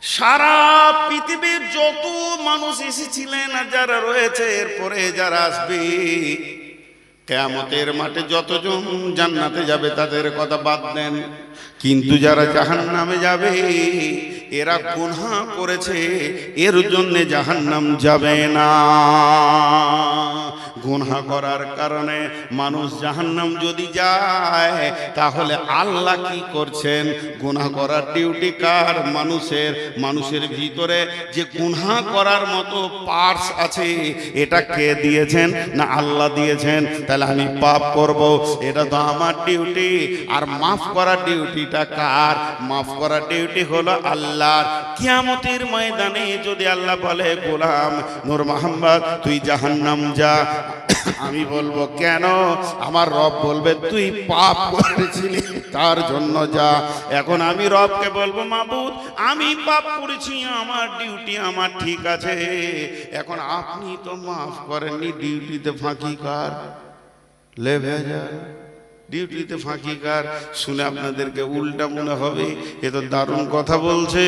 সারা পৃথিবীর যত মানুষ এসেছিলেন আর যারা রয়েছে, এরপরে যারা আসবে, কিয়ামতের মাঠে যতজন জান্নাতে যাবে তাদের কথা বাদ দেন, কিন্তু যারা জাহান্নামে যাবে এরা গুনাহ করেছে, এর জন্য জাহান্নাম যাবে না। গুনাহ করার কারণে মানুষ জাহান্নাম যদি যায়, তাহলে আল্লাহ কি করছেন? গুনাহ করার ডিউটি কার? মানুষের ভিতরে যে গুনাহ করার মতো পার্টস আছে, এটা কে দিয়েছেন? না আল্লাহ দিয়েছেন। তাহলে আমি পাপ করব, এটা তো আমার ডিউটি। আর মাফ করার ডিউটিটা কার? মাফ করার ডিউটি হলো আল্লাহর। কিয়ামতের ময়দানে যদি আল্লাহ বলে, গোলাম নূর মোহাম্মদ তুই জাহান্নাম যা, আমি বলবো কেন? আমার রব বলবে তুই পাপ করেছিলি তার জন্য যা। এখন আমি রবকে বলবো, মাবুদ আমি পাপ করেছি, আমার ডিউটি আমার ঠিক আছে, এখন আপনি তো মাফ করেননি, ডিউটিতে ফাঁকি কার? লে ভেজা ডিউটিতে ফাঁকি কার? শুনে আপনাদেরকে উল্টা মনে হবে, এ তো দারুণ কথা বলছে।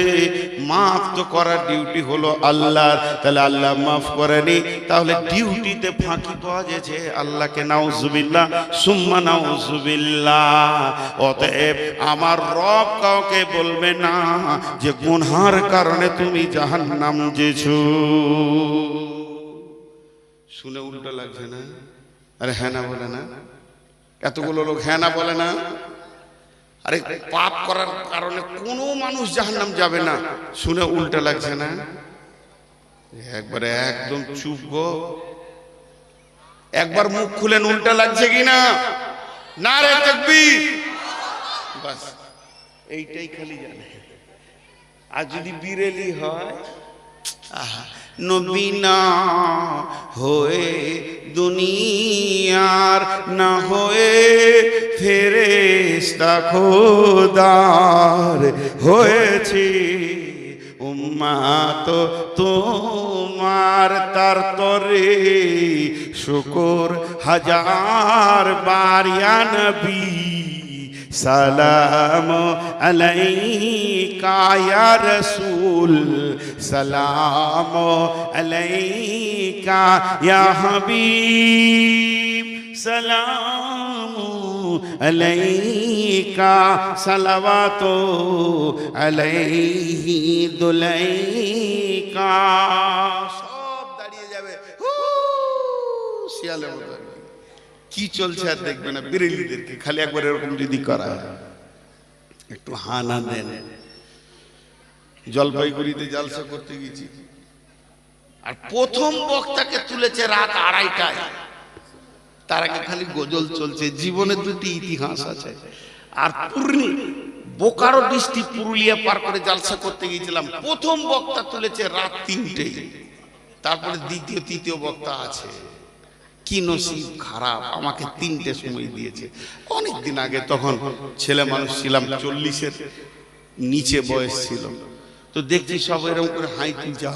মাফ তো করার ডিউটি হলো আল্লাহর, তাহলে আল্লাহ মাফ করেনি, তাহলে ডিউটিতে ফাঁকি পাওয়া গেছে আল্লাহকে। নাউজুবিল্লাহ সুম্মা নাউজুবিল্লাহ। অতএব আমার রব কাউকে বলবে না যে গুনহার কারণে তুমি জাহান্নাম যেছো। শুনে উল্টো লাগছে না? আরে হ্যাঁ না বলে না? এতগুলো লোক হ্যাঁ না বলে না? আরে পাপ করার কারণে কোনো মানুষ জাহান্নাম যাবে না, শুনে উল্টা লাগছে না? একবারে একদম চুপ গো, একবার মুখ খুলেন, উল্টা লাগছে কিনা? নারে তাকবীর। বাস এইটাই খালি জানে। আর যদি বিরেলি হয়, নবী না হয়ে দুনিয়ার, না হয়ে ফেরেশতা খোদার হয়েছে, উম্মাত তোমার তার তরে শুকর হাজার বার ইয়া নবী। সালাম আলাইকা ইয়া রাসূল, সালাম আলাইকা ইয়া হাবিব, সালাম আলাইকা সালাওয়াতু আলাইহি দুলাইকা। সব দাঁড়িয়ে যাবে, শিয়ালের মতো। কি চলছে আর দেখবে না বিরেলিদেরকে, খালি একবার এরকম যদি করা একটু হানা দেন। জলপাইগুড়িতে জালসা করতে গেছি, আর প্রথম বক্তাকে তুলেছে রাত 2:30টায়। তার আগে খালি গজল চলছে। জীবনে দুটি ইতিহাস আছে। আর বোকারো ডিস্ট্রিক্ট পুরুলিয়া পার করে জালসা করতে গিয়েছিলাম, প্রথম বক্তা তুলেছে রাত 3টেই, তারপরে দ্বিতীয় তৃতীয় বক্তা আছে। কি নসিব খারাপ, আমাকে 3টে সময় দিয়েছে। অনেক দিন আগে, তখন ছেলে মানুষ ছিলাম, 40-এর নিচে বয়স ছিল। তো দেখছি সব এরকম করে হাই তুলছে,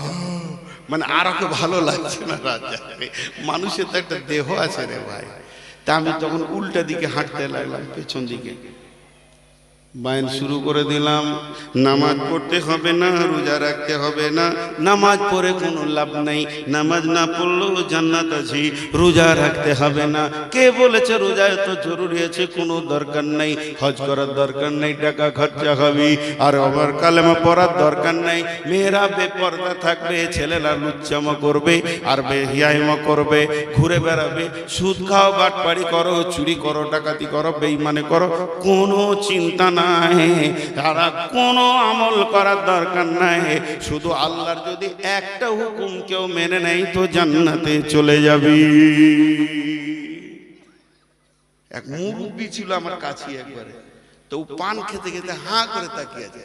মানে আর ওকে ভালো লাগছে না। মানুষের তো একটা দেহ আছে রে ভাই। তা আমি তখন উল্টা দিকে হাঁটতে লাগলাম, পেছন দিকে বায়ান শুরু করে দিলাম। নামাজ পড়তে হবে না, রোজা রাখতে হবে না, নামাজ পড়ে কোনো লাভ নাই, নামাজ না পড়লেও জান্নাত আছে, রোজা রাখতে হবে না। কে বলেছে রোজা এত জরুরি আছে? কোনো দরকার নাই, হজ করার দরকার নাই, টাকা খরচা হবে, আর আবার কালেমা পড়ার দরকার নাই। মেয়েরা বেপরদা থাকবে, ছেলেরা লুচ্চামো করবে আর বেহিয়াইমো করবে, ঘুরে বেড়াবে, সুদ খাও, বাটপাড়ি করো, চুরি করো, ডাকাতি করো, বেঈমানি করো, কোনো চিন্তা নাই, তারা কোনো আমল করার দরকার নাই। শুধু আল্লাহর যদি একটা হুকুম কেউ মেনে নেয় তো জান্নাতে চলে যাবে। এক মুরব্বি ছিল আমার কাছে একবারে, তো পান খেতে খেতে হাঁ করে তাকিয়ে আছে,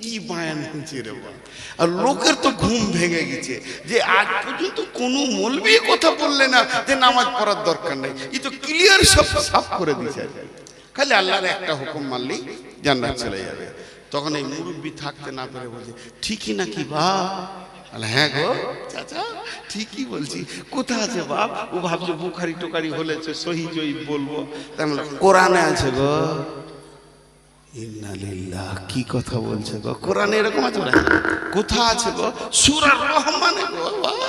কি বায়ান হচ্ছে রে বাবা। আর লোকের তো ঘুম ভেঙে গেছে যে আজ পর্যন্ত কোনো মৌলবি কথা বললে না যে নামাজ পড়ার দরকার নেই, এই তো ক্লিয়ার সব সাফ করে দিয়েছে, খালি আল্লাহর একটা হুকুম মানলেই জান্নাত চলে যাবে। তখন এই মুরব্বি থাকতে না পেরে বলছে, ঠিকই নাকি বাপ? হ্যাঁ গো চাচা, ঠিকই বলছি। কোথা আছে বাপ? ও ভাবছে বুখারি টোকারি হলেছে, সহি জয়ী বলবো। তার মানে কোরআনে আছে গো। ইন্না লিল্লাহ, কি কথা বলছে গো? কোরআনে এরকম আছে না? কোথা আছে গো? সূরা রহমানে গো বাবা।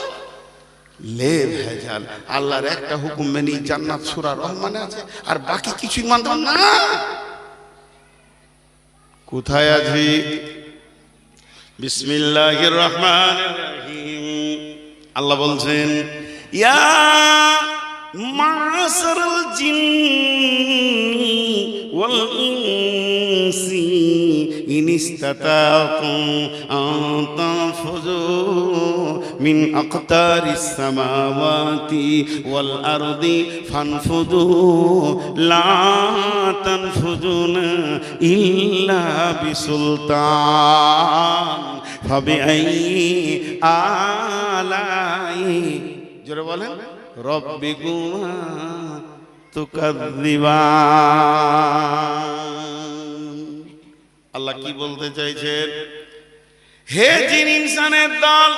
লে ভেজাল, আল্লাহর একটা হুকুম মেনে জান্নাত সূরা রহমানে আছে, আর বাকি কিছুই মানতাম না। কোথায় আছে? বিসমিল্লাহির রহমানির রহিম। আল্লাহ বলছেন, ইয়া মাশারাল জিন্নি ওয়াল ইনসি ইন ইসতাতাতুম আন তানফুযু মিন আকতারিস সামাওয়াতি ওয়াল আরদি ফানফুযু লা তানফুযুনা ইল্লা বিসুলতান ফাবিআইয়ি আলাই, জোরে বলেন, রব্বিকুমা তুকাযযিবান। আল্লাহ কি বলতে চাইছেন? হে জিন ইনসানের দল,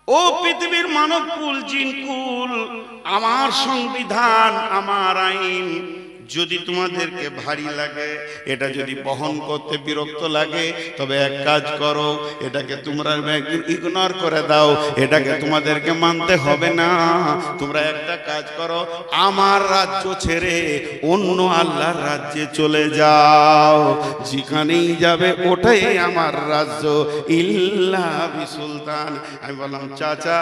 ও পৃথিবীর মানব কুল, জিন কুল, আমার সংবিধান, আমার আইন যদি তোমাদেরকে ভারী লাগে, এটা যদি বহন করতে বিরক্ত লাগে, তবে এক কাজ করো, এটাকে তোমরা ইগনোর করে দাও, এটাকে তোমাদেরকে মানতে হবে না। তোমরা একটা কাজ করো, আমার রাজ্য ছেড়ে অন্য আল্লাহর রাজ্যে চলে যাও, যেখানেই যাবে ওটাই আমার রাজ্য, ইল্লা বিসুলতান। আমি বললাম, চাচা,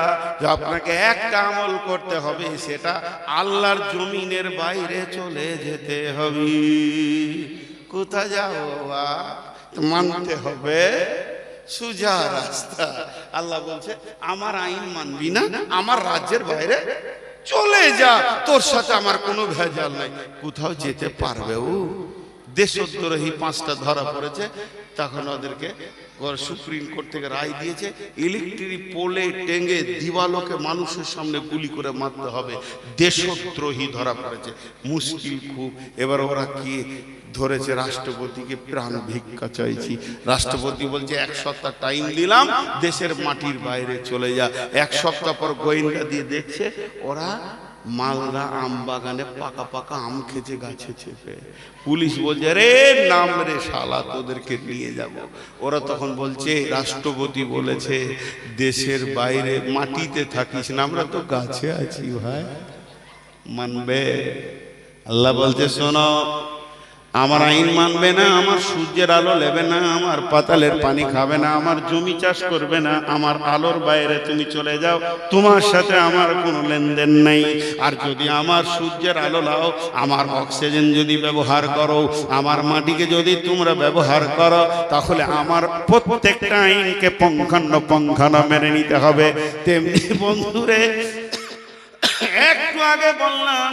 আপনাকে একটা আমল করতে হবে, সেটা আল্লাহর জমিনের বাইরে চলে যেতে হবে। কোথা যাও বাবা? মানতে হবে সোজা রাস্তা। আল্লাহ বলছে, আমার আইন মানবি না, আমার রাজ্যের বাইরে চলে যা, তোর সাথে আমার কোনো ভেজাল নাই। কোথাও যেতে পারবে ও? দেশদ্রোহী 5টা ধরা পড়েছে, তখন ওদেরকে সুপ্রিম কোর্ট থেকে রায় দিয়েছে, ইলেকট্রিক পোলে টেঙ্গে দিবালোকে মানুষের সামনে গুলি করে মারতে হবে। দেশদ্রোহী ধরা পড়েছে, মুশকিল খুব। এবার ওরা কি ধরেছে? রাষ্ট্রপতিকে প্রাণ ভিক্ষা চাইছি। রাষ্ট্রপতি বলছে, 1 সপ্তাহ টাইম দিলাম, দেশের মাটির বাইরে চলে যা। 1 সপ্তাহ পর গোয়েন্দা দিয়ে দেখছে ওরা মালদা আম বাগানে পাকা পাকা আম খেতে গাছে চেপে। পুলিশ বলছে, রে নাম রে শালা, তোদেরকে নিয়ে যাব। ওরা তখন বলছে, রাষ্ট্রপতি বলেছে দেশের বাইরে মাটিতে থাকিস না, আমরা তো গাছে আছি ভাই, মানবে? আল্লাহ বলছে, শোনো, আমার আইন মানবে না, আমার সূর্যের আলো নেবে না, আমার পাতালের পানি খাবে না, আমার জমি চাষ করবে না, আমার আলোর বাইরে তুমি চলে যাও, তোমার সাথে আমার কোনো লেনদেন নেই। আর যদি আমার সূর্যের আলো নাও, আমার অক্সিজেন যদি ব্যবহার করো, আমার মাটিকে যদি তোমরা ব্যবহার করো, তাহলে আমার প্রত্যেকটা আইনকে পুঙ্খানুপুঙ্খানু মেনে নিতে হবে। তেমনি বন্ধুরে, একটু আগে বললাম,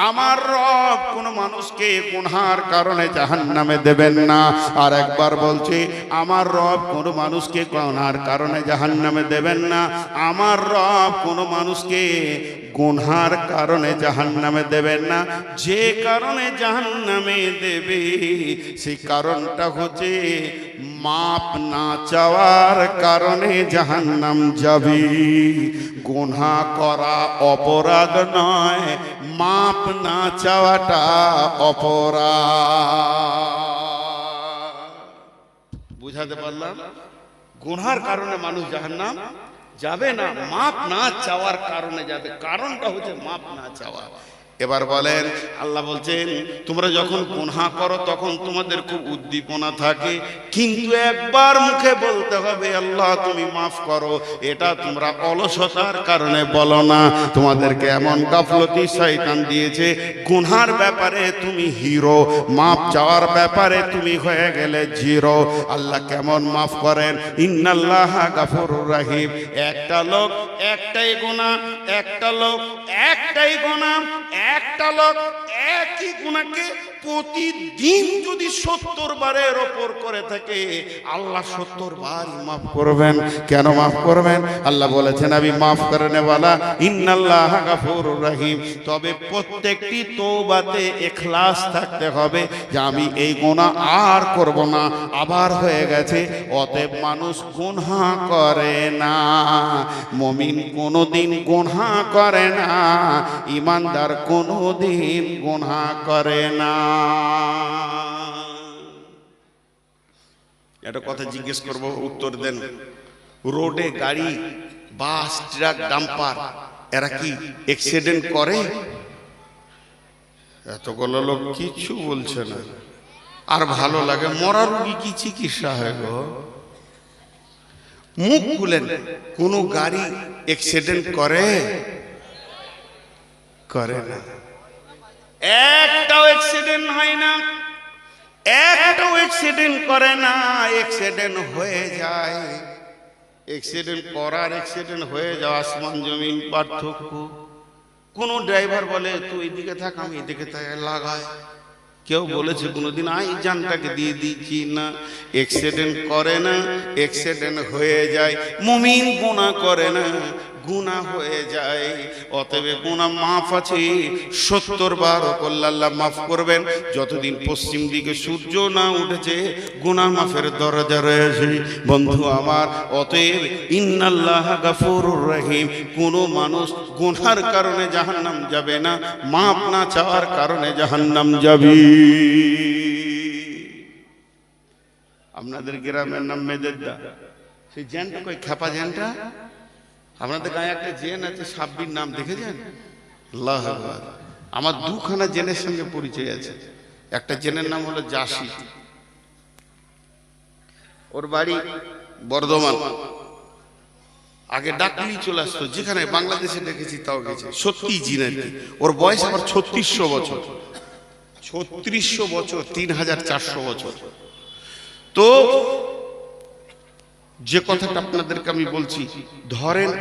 আমার রব কোন মানুষকে গুনার কারণে জাহান্নামে দেবেন না। আর একবার বলছি, আমার রব কোন মানুষকে গুনার কারণে জাহান্নামে দেবেন না। আমার রব কোন মানুষকে গুনার কারণে জাহান্নামে দেবেন না। যে কারণে জাহান্নামে দেবে, সেই কারণটা হচ্ছে মাপ না চাওয়ার কারণে জাহান্নাম যাবে। গুনাহ করা অপরাধ নয়, মাপ না চাওয়াটা অপরাধ। বুঝাতে পারলাম? গুনার কারণে মানুষ জাহান্নাম যাবে না, মাপ না চাওয়ার কারণে যাবে। কারণটা হচ্ছে মাপ না চাওয়া। এবার বলেন, আল্লাহ বলছেন, তোমরা যখন গুনাহ করো তখন তোমাদের খুব উদ্দীপনা থাকে, কিন্তু একবার মুখে বলতে হবে আল্লাহ তুমি মাফ করো। এটা তোমরা অলসতার কারণে বলো না। তোমাদেরকে এমন গাফলতি শয়তান দিয়েছে, গুনার ব্যাপারে তুমি হিরো, মাফ চাওয়ার ব্যাপারে তুমি হয়ে গেলে জিরো। আল্লাহ কেমন মাফ করেন? ইন্নাল্লাহা গাফুরুর রহিম। একটা লোক একটাই গুনাহ, একটা লোক একটাই গুনাহ, একটা লোক একই গুনাহকে প্রতিদিন যদি 70 বারের ওপর করে থাকে, আল্লাহ 70 বার মাফ করবেন। কেন মাফ করবেন? আল্লাহ বলেছেন, আমি মাফ করনে ওয়ালা, ইন্নাল্লাহা গাফুরুর রহিম। তবে প্রত্যেকটি তওবাতে ইখলাস থাকতে হবে যে আমি এই গুনাহ আর করব না, আবার হয়ে গেছে। অতএব মানুষ গুনাহ করে না, মুমিন কোনোদিন গুনাহ করে না, ঈমানদার কোনোদিন গুনাহ করে না। একটা কথা জিজ্ঞেস করব, উত্তর দেন। রোডে গাড়ি, বাস, ট্রাক, ডাম্পার এরা কি অ্যাক্সিডেন্ট করে? এতগুলো লোক কিছু বলছে না। আর ভালো লাগে, মরা রোগী কি চিকিৎসা হয় গো? মুখ খুলেন। কোন গাড়ি অ্যাক্সিডেন্ট করে? করে না। একটাও অ্যাক্সিডেন্ট হয় না, একটাও অ্যাক্সিডেন্ট করে না। অ্যাক্সিডেন্ট হয়ে যায়। অ্যাক্সিডেন্ট করার অ্যাক্সিডেন্ট হয়ে যাওয়া আসমান জমিন পার্থক্য। কোন ড্রাইভার বলে তুই এদিকে থাক, আমি এদিকে লাগাই? কেউ বলেছে কোনোদিন আই জানটাকে দিয়ে দিচ্ছি? না, অ্যাক্সিডেন্ট করে না, অ্যাক্সিডেন্ট হয়ে যায়। মুমিন গুনাহ করে না, গুনাহ হয়ে যায়। অতএব গুনাহ মাফ আছে, 70 বার করলে আল্লাহ মাফ করবেন। যতদিন পশ্চিম দিকে সূর্য না উঠেছে গুনাহ মাফের দরজা রয়েছে বন্ধু আমার। অতএব ইন্নাল্লাহা গাফুরুর রহিম। কোন মানুষ গুনার কারণে জাহান্নাম যাবে না, মাফ না চাওয়ার কারণে জাহান্নাম যাবে। আপনাদের গ্রামের নাম মেদেরদা, সেই জেনটা কই খেপা জেনটা? আপনাদের গায়ে একটা জেন আছে, সাব্বির নাম দেখেছেন? আল্লাহু আকবার। আমার দুখানা জেনের সঙ্গে পরিচয় আছে। একটা জেনের নাম হলো জাসি, ওর বাড়ি বর্ধমান। আগে ডাকলি চলে আসতো, যেখানে বাংলাদেশে দেখেছি তাও গেছে। সত্যি জিন আর কি। ওর বয়স আবার 3600 বছর। 3600 বছর, 3400 বছর। তো যে কথাটা আপনাদেরকে আমি বলছি, ধরেন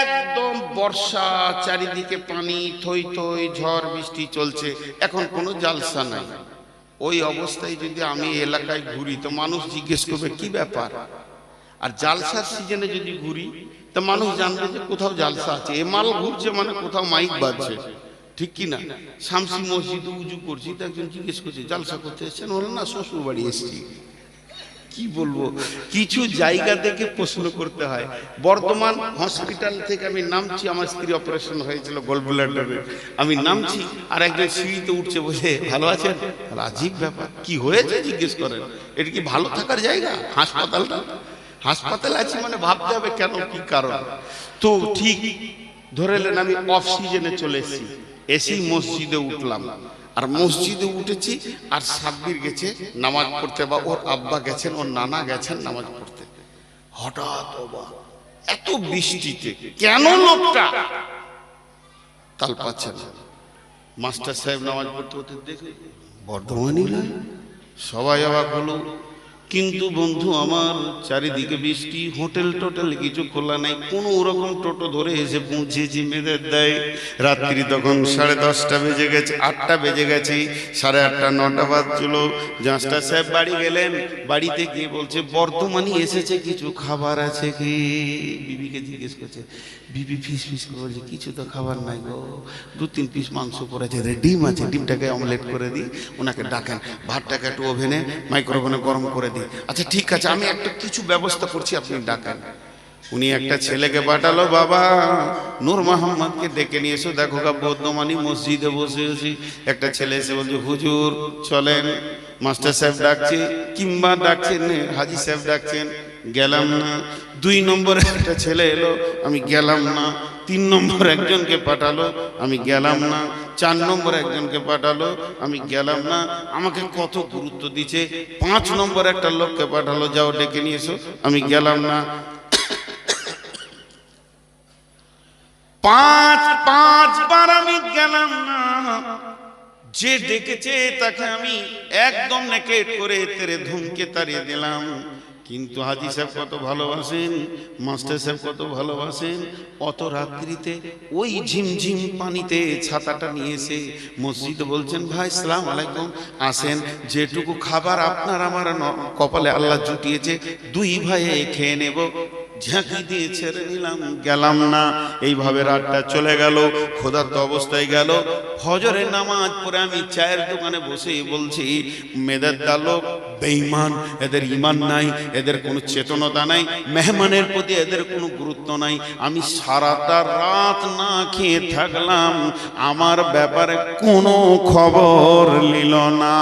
একদম বর্ষা, চারিদিকে পানি, থই থই, ঝড় বৃষ্টি চলছে, এখন কোনো জালসা নাই। ওই অবস্থায় যদি আমি এলাকায় ঘুরি তো মানুষ জিজ্ঞেস করবে কি ব্যাপার। আর জালসার সিজনে যদি ঘুরি তো মানুষ জানবে যে কোথাও জালসা আছে। এ মাল ঘুরছে মানে কোথাও মাইক বাজছে, ঠিক কি না? শামসি মসজিদে উজু করছি তো একজন জিজ্ঞেস করছে জালসা করতে এসেছেন? বলে না, শ্বশুর বাড়ি এসেছি। কি বলবো, কিছু জায়গা থেকে প্রশ্ন করতে হয়। বর্ধমান হসপিটাল থেকে আমি নামছি, আমার স্ত্রী অপারেশন হয়েছিল গোল ব্লাডারে। আমি নামছি আর একজন সিঁড়িতে উঠছে, বসে ভালো আছেন? আজীব ব্যাপার, কি হয়েছে জিজ্ঞেস করেন। এটা কি ভালো থাকার জায়গা? হাসপাতালটা, হাসপাতাল আছি মানে ভাবতে হবে কেন, কি কারণ। তো ঠিক ধরে নেন আমি অফ সিজনে চলে এসেছি, এসেই মসজিদে উঠলাম। আর মসজিদে উঠেছি আর সাব্বির গেছে নামাজ পড়তে, বা ওর আব্বা গেছেন, ওর নানা গেছেন নামাজ পড়তে। হঠাৎ এত বৃষ্টিতে কেন লোকটা তাল পাচ্ছে না। মাস্টার সাহেব নামাজ পড়তে পড়তে দেখে বর্ধমানই নয়, সবাই অবাক হলো। কিন্তু বন্ধু আমার, চারিদিকে বৃষ্টি, হোটেল টোটেল কিছু খোলা নাই। কোনো ওরকম টোটো ধরে এসে পৌঁছেছি মেদেরদায়। রাত্রি তখন 10:30 বেজে গেছে, 8টা বেজে গেছে, 8:30 9টা বাজছিল। মাস্টার সাহেব বাড়ি গেলেন, বাড়িতে গিয়ে বলছে বর্ধমানই এসেছে, কিছু খাবার আছে কি? বিবিকে জিজ্ঞেস করছে, বিবি ফিস ফিস করছে, কিছু তো খাবার নাই গো, 2-3 পিস মাংস পড়েছে, ডিম আছে, ডিমটাকে অমলেট করে দিই। ওনাকে ডাকেন, ভাতটাকে একটু ওভেনে মাইক্রোওভেনে গরম করে দিই। আচ্ছা ঠিক আছে, আমি একটা কিছু ব্যবস্থা করছি, আপনি ডাকেন। উনি একটা ছেলেকে পাঠালো, বাবা নূর মোহাম্মদকে ডেকে নিয়ে এসো, দেখো গা বর্ধমানি মসজিদে বসে আছি। একটা ছেলে এসে বলছে হুজুর চলেন। মাস্টার সাহেব ডাকছে, কিংবা ডাকছেন হাজি সাহেব ডাকছেন, গেলাম না। 2 নম্বরে একটা ছেলে এলো, আমি গেলাম না। 3 নম্বর একজনকে পাঠালো, আমি গেলাম না। 4 নম্বর একজনকে পাঠালো, আমি গেলাম না। আমাকে কত গুরুত্ব দিচ্ছে। 5 নম্বর একটা লোককে পাঠালো, যাও ডেকে নিয়ে এসো, আমি গেলাম না। 5 বার আমি গেলাম না। যে ডেকেছে তাকে আমি একদম নেকেট করে তেরে ধুমকে তাড়িয়ে দিলাম। কিন্তু হাজি সাহেব কত ভালোবাসেন, মাস্টার সাহেব কত ভালোবাসেন, অত রাত্রিতে ওই ঝিমঝিম পানিতে ছাতাটা নিয়ে এসে মসজিদে বলছেন, ভাই সালাম আলাইকুম, আসেন, যেটুকু খাবার আপনার আমার কপালে আল্লাহ জুটিয়েছে 2 ভাইয়ে খেয়ে নেব। ঝাঁকি দিয়ে ছেড়ে নিলাম, গেলাম না। এইভাবে রাতটা চলে গেল, ক্ষুধার্ত অবস্থায় গেল। ফজরের নামাজ পড়ে আমি চায়ের দোকানে বসে বলছি, মেদেরদা লোক বেঈমান, এদের ঈমান নাই, এদের কোনো চেতনতা নাই, মেহমানের প্রতি এদের কোনো গুরুত্ব নাই। আমি সারাটা রাত না খেয়ে থাকলাম, আমার ব্যাপারে কোনো খবর নিল না।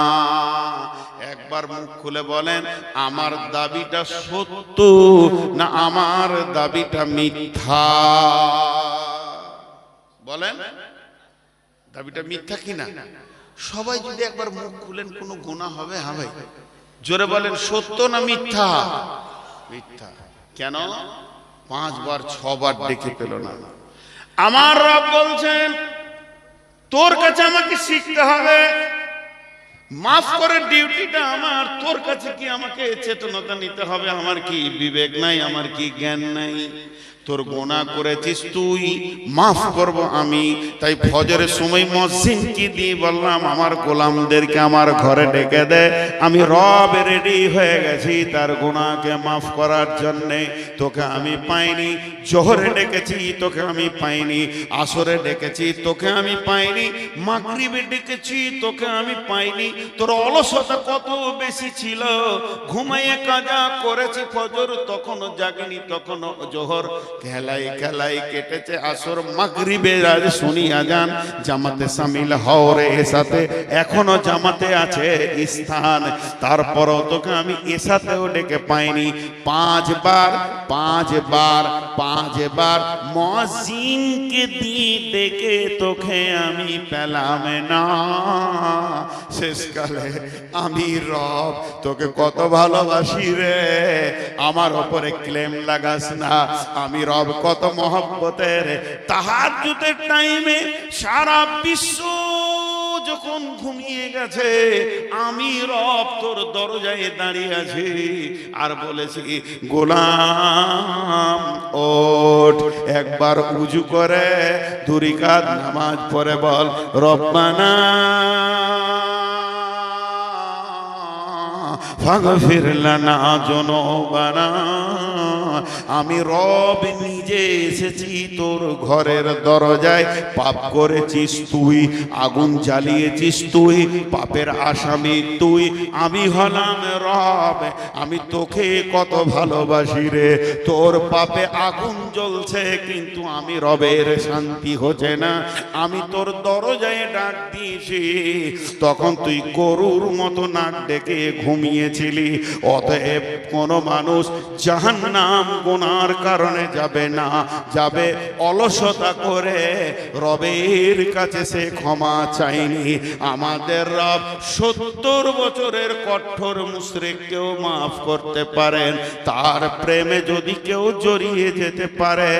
একবার মুখ খুলে বলেন, আমার দাবিটা সত্য না আমার দাবিটা মিথ্যা? বলেন, দাবিটা মিথ্যা কিনা? সবাই যদি একবার মুখ খুলেন কোনো গুনাহ হবে? হ্যাঁ ভাই, জোরে বলেন, সত্য না মিথ্যা? মিথ্যা। কেন? 5 বার 6 বার ডেকে পেল না। আমার রব বলছেন, তোর কাছে আমাকে শিখতে হবে, মাফ করার ডিউটিটা আমার। তোর কাছে কি আমাকে চেতনতা নিতে হবে? আমার কি বিবেক নাই? আমার কি জ্ঞান নাই? তোর গুনাহ করেছিস তুই, মাফ করব আমি। তাই ফজরের সময় মুয়াজ্জিনকে দিয়ে বললাম, আমার গোলামদেরকে আমার ঘরে ডেকে দে, আমি রব রেডি হয়ে গেছি তার গুনাহকে মাফ করার জন্য। তোকে আমি পাইনি। জোহরে ডেকেছি, তোকে আমি পাইনি। আসরে ডেকেছি, তোকে আমি পাইনি। মাগরিবে ডেকেছি, তোকে আমি পাইনি। তোর অলসতা কত বেশি ছিল, ঘুমাইয়ে কাজা করেছি ফজর, তখনও জাগিনি, তখনও জোহর খেলাই খেলাই কেটেছে। আসর মাগরিবে আজ শুনি আজান, জামাতে শামিল হও রে এসাতে, এখনো জামাতে আছে স্থান। তারপরও তোকে আমি এসাতেও ডেকে পাইনি। 5 বার মুয়াজ্জিনকে দিয়ে ডেকে তোকে আমি পেলাম না। শেষকালে আমি রব তোকে কত ভালোবাসি রে, আমার উপরে ক্লেম লাগাস না। আমি রব কত মহব্বতের। তাহাজ্জুদের টাইমে সারা বিশ্ব যখন ঘুমিয়ে গেছে, আমি রব তোর দরজায় দাঁড়িয়ে আছি আর বলেছি, গোলাম ওঠ, একবার উজু করে 2 রাকাত নামাজ পড়ে বল, রব্বানা ফাগফির লানা যুনুবানা। আমি রব নিজে এসেছি তোর ঘরের দরজায়। পাপ করেছিস তুই, আগুন জ্বালিয়েছিস তুই, পাপের আসামি তুই। আমি হলাম রব, আমি তোকে কত ভালোবাসি রে। তোর পাপে আগুন জ্বলছে কিন্তু আমি রবের শান্তি হচ্ছে না। আমি তোর দরজায় ডাক দিয়েছি, তখন তুই গরুর মতো নাক ডেকে ঘুমিয়েছিলি। অতএব কোন মানুষ জাহান্নাম গুনার কারণে যাবে না, যাবে অলসতা করে। রবের কাছে সে ক্ষমা চাইনি। আমাদের রব 70 বছরের কঠোর মুশরিককেও মাফ করতে পারেন। তার প্রেমে যদি কেউ জড়িয়ে যেতে পারে,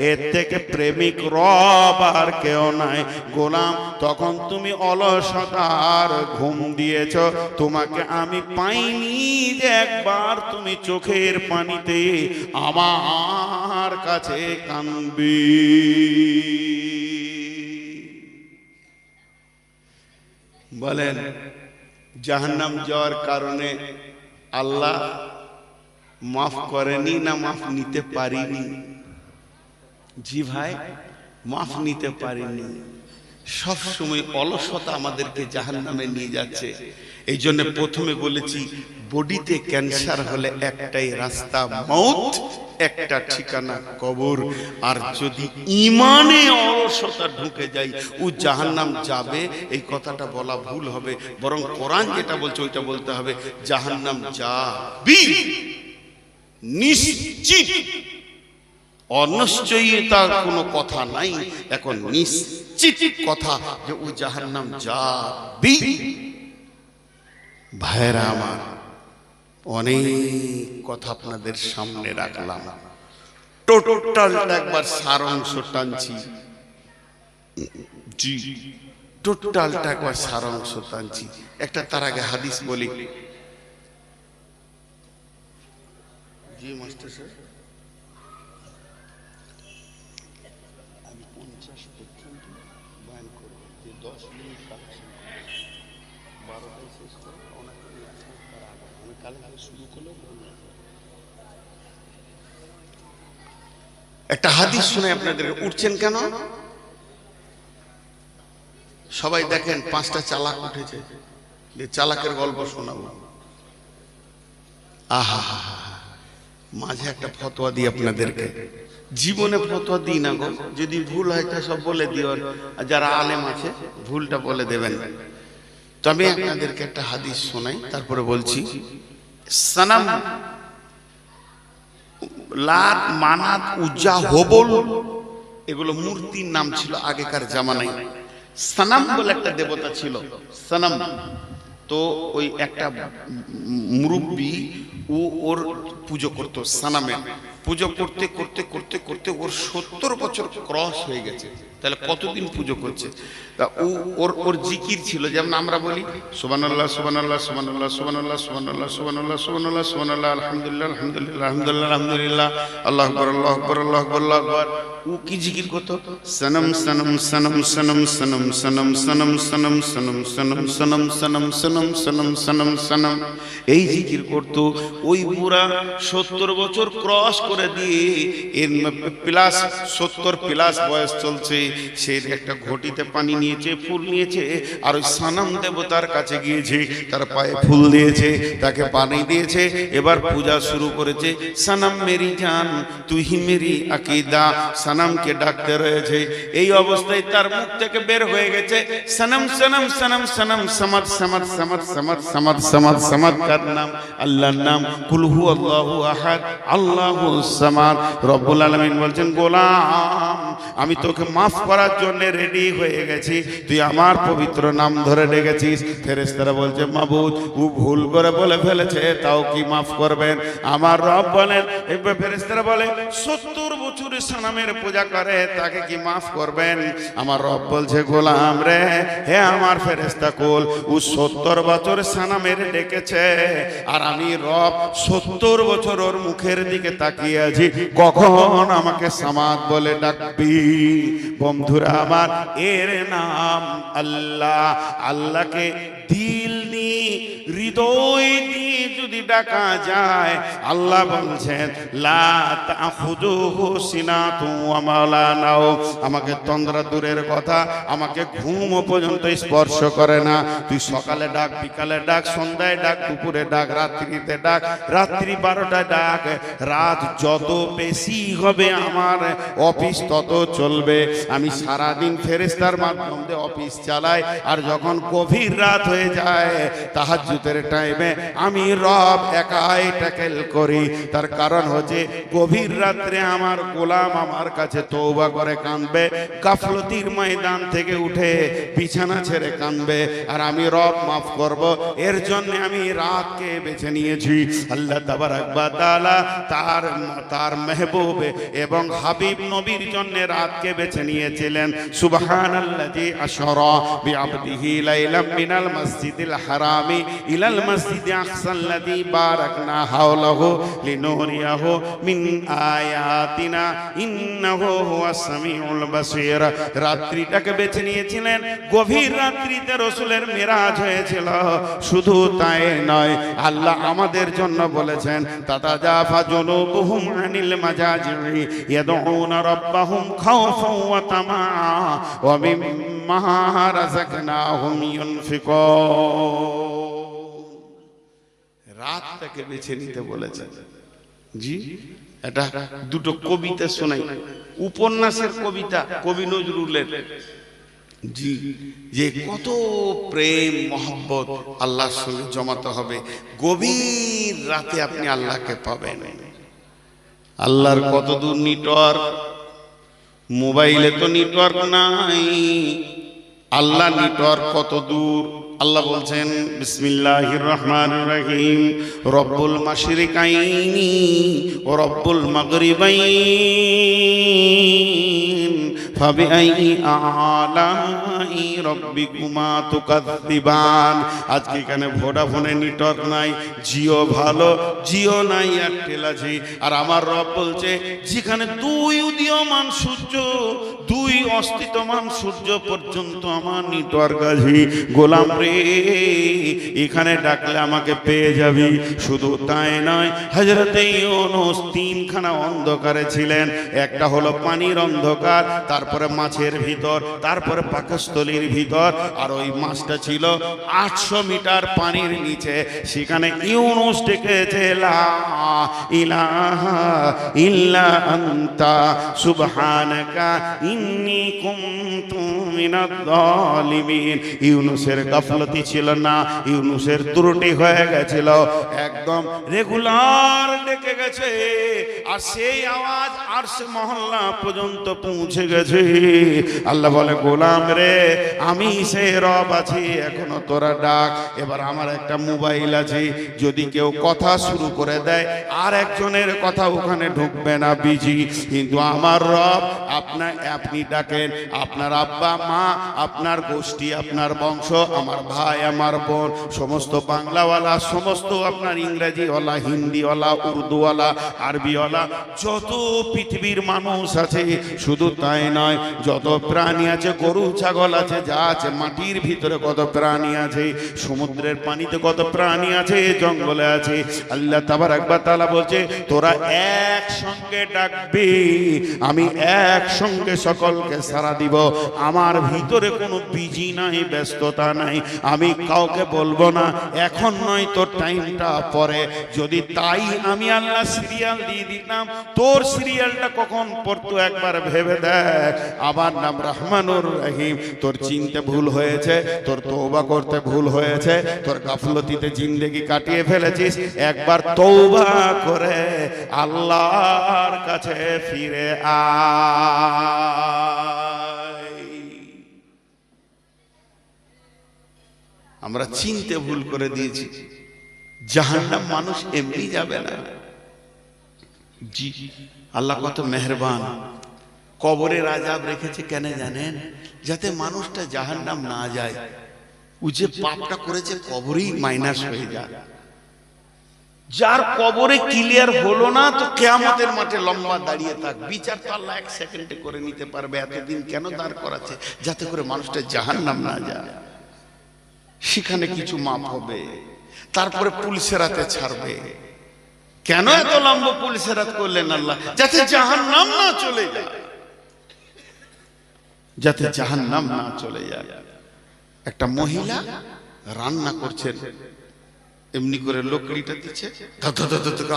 এর থেকে প্রেমিক রব আর কেউ নাই। গোলাম, তখন তুমি অলসতার ঘুম দিয়েছ, তোমাকে আমি পাইনি যে একবার তুমি চোখের পানিতে আমার কাছে কাঁদবি। বলেন, জাহান্নাম যাওয়ার কারণে আল্লাহ মাফ করেনি না মাফ নিতে পারিনি? জি ভাই, মাফ নিতে পারিনি। সব সময় অলসতা আমাদেরকে জাহান্নামে নিয়ে যাচ্ছে। এই জন্য প্রথমে বলেছি, বডিতে ক্যান্সার হলে একটাই রাস্তা মৌত, একটা ঠিকানা কবর। আর যদি ঈমানে অলসতা ঢুকে যায়, ও জাহান্নাম যাবে। এই কথাটা বলা ভুল হবে, বরং কোরআন যেটা বলছে ওইটা বলতে হবে, জাহান্নাম যাবি নিশ্চিত। অনিশ্চয়তার কোনো কথা নাই, এখন নিশ্চিত কথা যে ও জাহান্নাম যাবি। ভাইরা আমার, অনেক কথা আপনাদের সামনে রাখলাম, টোটালটা একবার সারাংশ টানছি। জি, টোটালটা একবার সারাংশ টানছি। একটা তার আগে হাদিস বলি। জি মাস্টার স্যার, আমি 50 পর্যন্ত বয়ান করব, যে 10 মিনিট কালেকশন 12টায় শেষ করে ওনাকে তার আগে আমি কালেকশন শুরু করলে একটা হাদিস শুনে আপনাদের উঠছেন কেন? সবাই দেখেন 5টা চালাক উঠেছে, যে চালাকের গল্প শোনাবো। আহা, মাঝে একটা ফতোয়া দিই আপনাদেরকে। জীবনে ফতোয়া দিই না গো, যদি ভুল হয় তা সব বলে দিও, যারা আলেম আছে ভুলটা বলে দেবেন। তো আমি আপনাদেরকে একটা হাদিস শোনাই, তারপরে বলছি। সনম, লাত, মানাত, উজ্জা, হবল, এগুলো মূর্তির নাম ছিল আগেকার জামানায়। সনম বলে একটা দেবতা ছিল, সনম। তো ওই একটা মুরব্বী ওর পুজো করতো, সনমের পুজো করতে করতে করতে করতে ওর 70 বছর ক্রস হয়ে গেছে। তাহলে কতদিন পুজো করছে? তা ওর জিকির ছিল, যেমন আমরা বলি সুবহানাল্লাহ সুবহানাল্লাহ সুবহানাল্লাহ সুবহানাল্লাহ সুবহানাল্লাহ সুবহানাল্লাহ সুবহানাল্লাহ সুবহানাল্লাহ, আলহামদুলিল্লাহ আলহামদুলিল্লাহ আলহামদুলিল্লাহ আলহামদুলিল্লাহ, আল্লাহু আকবার আল্লাহু আকবার আল্লাহু আকবার আল্লাহু আকবার। ও কি জিকির করতো? সনম সনম সনম সনম সনম সনম সনম সনম সনম সনম সনম সনম সনম সনম সনম সনম, এই জিকির করতো। ওই পুরা 70 বছর ক্রস করে দিয়ে এর প্লাস 70 প্লাস বয়স চলছে, সে একটা ঘটিতে পানি নিয়েছে, ফুল নিয়েছে, আর ওই সনম দেবতার কাছে গিয়েছে, তার পায়ে ফুল দিয়েছে, তাকে পানি দিয়েছে, এবার পূজা শুরু করেছে। সনম মেরি জান তুই হি মেরি আকিদা, সনমকে ডাকতে রয়েছে। এই অবস্থায় তার মুখ থেকে বের হয়ে গেছে সনম সনম সনম সনম সমদ সমদ সমদ সমদ সমদ সমদ সমদ, কার নাম? আল্লাহর নাম। কুল হু আল্লাহু আহাদ আল্লাহুস সামাদ। রব্বুল আলামিন বলছেন, গোলাম আমি তোকে মাফ করার জন্য রেডি হয়ে গেছি, তুই আমার পবিত্র নাম ধরে ডেকেছিস। ফেরেশতারা বলছে, মাবুদ ও ভুল করে বলে ফেলেছে, তাও কি মাফ করবেন? আমার রব বলেন, ফেরেশতারা বলে 70 বছর সনমের পূজা করে, তাকে কি মাফ করবেন? আমার রব বলছে, গোলাম রে, হে আমার ফেরেশতা কুল, ও 70 বছর সনমের ডেকেছে, আর আমি রব 70 বছর ওর মুখের দিকে তাকিয়ে আছি, কখন আমাকে সামাদ বলে ডাকবি? বন্ধুরা আমার, এর নাম আল্লাহ। আল্লাহকে দিল দিয়ে, হৃদয় দিয়ে যদি ডাকা যায়, আল্লাহ বলছেন লা তাখুযুহু সিনাতুন ওয়া মালা নাও, আমাকে তন্দ্রা দূরের কথা, আমাকে ঘুম পর্যন্ত স্পর্শ করে না। তুই সকালে ডাক, বিকালে ডাক, সন্ধ্যায় ডাক, দুপুরে ডাক, রাত্রিতে ডাক, রাত্রি 12টায় ডাক, রাত যত বেশি হবে আমার অফিস তত চলবে। আমি সারাদিন ফেরেশতার মাধ্যমে অফিস চালাই, আর যখন গভীর রাত হয়ে যায় তাহাজ্জুদের টাইমে আমি রব একাই ট্যাকেল করি। তার কারণ হচ্ছে গভীর রাত্রে আমার গোলাম আমার কাছে তওবা করে কাঁদবে, গাফলতির ময়দান থেকে উঠে বিছানা ছেড়ে কাঁদবে, আর আমি রব মাফ করব। এর জন্য আমি রাতকে বেছে নিয়েছি। আল্লাহ তাবারাক ওয়া তাআলা তার মেহবুব এবং হাবিব নবীর জন্য রাতকে বেছে নিয়েছিলেন। সুবহানাল্লাযী আশরা বিআবদিহি লাইলাম মিনাল মসজিদিল হারামি ইলাল মসজিদি আকসাল্লাযী বারাকনা হাওলাহু লিনুরিয়াহু মিন আয়াতিনা ইন্নাহু হুয়াস সামিউল বাসীর। রাত্রিটাকে বেছে নিয়েছিলেন, গভীর রাত্রিতে রাসূলের মিরাজ হয়েছিল। শুধু তাই নয়, আল্লাহ আমাদের জন্য বলেছেন তাতাজাফা জুনুবুহুম আনিল মাজাজি'i ইয়াদউনা রাব্বাহুম খাওফান ওয়া তামাআ ওয়া মিম্মা রাযাকনাহুম ইউনফিকুন। রাতটাকে বেছে নিতে বলেছেন। জি, এটা দুটো কবিতা শোনাই, উপন্যাসের কবিতা কবি নজরুলের। জি, যে কত প্রেম মহব্বত আল্লাহর সঙ্গে জমাতে হবে, গভীর রাতে আপনি আল্লাহকে পাবেন। আল্লাহর কত দূর নেটওয়ার্ক, মোবাইলে তো নেটওয়ার্ক নাই, আল্লাহ নেটওয়ার্ক কত দূর। আল্লাহ বলছেন বিসমিল্লাহির রহমানির রহিম, রব্বুল মাশরিকাইনি ও রব্বুল মাগরিবাইন ফাবিআই আলাই রব্বিকুমা তুকাযযিবান। আজকে এখানে ভোডাফোনে নেটওয়ার্ক নাই, জিও ভালো, জিও নাই, এয়ারটেল আছে। আর আমার রব বলছে যেখানে 2 উদীয়মান সূর্য, 2 অস্তিত্বমান সূর্য পর্যন্ত আমার নেটওয়ার্ক আছে। গোলাম রে, এখানে ডাকলে আমাকে পেয়ে যাবি। শুধু তাই নয়, হযরতে ইউনূস 3খানা অন্ধকারে ছিলেন। একটা হলো পানির অন্ধকার, তারপরে মাছের ভিতর, তারপরে পাকস্থলীর ভিতর, আর ওই মাছটা ছিল 800 মিটার পানির নিচে। সেখানে ইউনূস ডেকেছে লা ইলাহা ইল্লা আনতা সুবহানাকা ইন্নী ইন্নী কুনতু মিনাজ জালিমিন। ইউনূসের গাফলতি ছিল না, ইউনূসের ত্রুটি হয়ে গেছিল, একদম রেগুলার ডেকে গেছে, আর সেই আওয়াজ আরশে মহল্লা পর্যন্ত পৌঁছে গেছে। আল্লাহ বলে, গোলাম রে, আমি সে রব আছি, এখনো তোরা ডাক। এবার আমার একটা মোবাইল আছে, যদি কেউ কথা শুরু করে দেয় আর একজনের কথা ওখানে ঢুকবে না, বিজি। কিন্তু আমার রব, আপনি ডাকেন, আপনার আব্বা মা, আপনার গোষ্ঠী, আপনার বংশ, আমার ভাই, আমার বোন, সমস্ত বাংলাওয়ালা, সমস্ত আপনার ইংরেজিওয়ালা, হিন্দিওয়ালা, উর্দুওয়ালা, আরবিওয়ালা, যত পৃথিবীর মানুষ আছে, শুধু তাই নয়, যত প্রাণী আছে, গরু ছাগল আছে, যা আছে, মাটির ভিতরে কত প্রাণী আছে, সমুদ্রের পানিতে কত প্রাণী আছে, জঙ্গলে আছে, আল্লাহ তাবারক ওয়া তাআলা বলছে, তোরা একসঙ্গে ডাকবি, আমি একসঙ্গে সকলকে সাড়া দিব। আমার ভিতরে কোনো বিজি নাই, ব্যস্ততা নাই, আমি কাউকে বলবো না এখন নয়, তোর টাইমটা পরে। যদি তাই আমি আল্লাহ সিরিয়াল দিয়ে দিতাম, তোর সিরিয়ালটা কখন পড়তো একবার ভেবে দেখ। আমার নাম রহমানুর রহিম। তোর চিনতে ভুল হয়েছে, তোর তওবা করতে ভুল হয়েছে, তোর গাফলতিতে জিন্দেগি কাটিয়ে ফেলেছিস, একবার তওবা করে আল্লাহর কাছে ফিরে আয়। আমরা চিনতে ভুল করে দিয়েছি, জাহান্নাম মানুষ এমনি যাবে না। জি, আল্লাহ কত মেহেরবান। কবরের আযাব রেখেছে কেন জানেন? যাতে মানুষটা জাহান্নাম না যায়। ও যে পাপটা করেছে কবরেই মাইনাস হয়ে যায়। যার কবরে ক্লিয়ার হলো না, তো কিয়ামতের মাঠে লম্বা দাঁড়িয়ে থাক, বিচার তো আল্লাহ 1 সেকেন্ডে করে নিতে পারবে। এতদিন কেন দাঁড় করাচ্ছে? যাতে করে মানুষটা জাহান্নাম না যায়। সেখানে কিছু মাপ হবে, তারপরে পুলিশের হাতে ছাড়বে। কেন এত লম্বা পুলিশের হাত করলেন আল্লাহ? যাতে জাহান্নাম না চলে যায়, যাতে জাহান্নাম না চলে যায়। একটা মহিলা রান্না করছেন, এমনি করে লকড়িটা দিচ্ছে,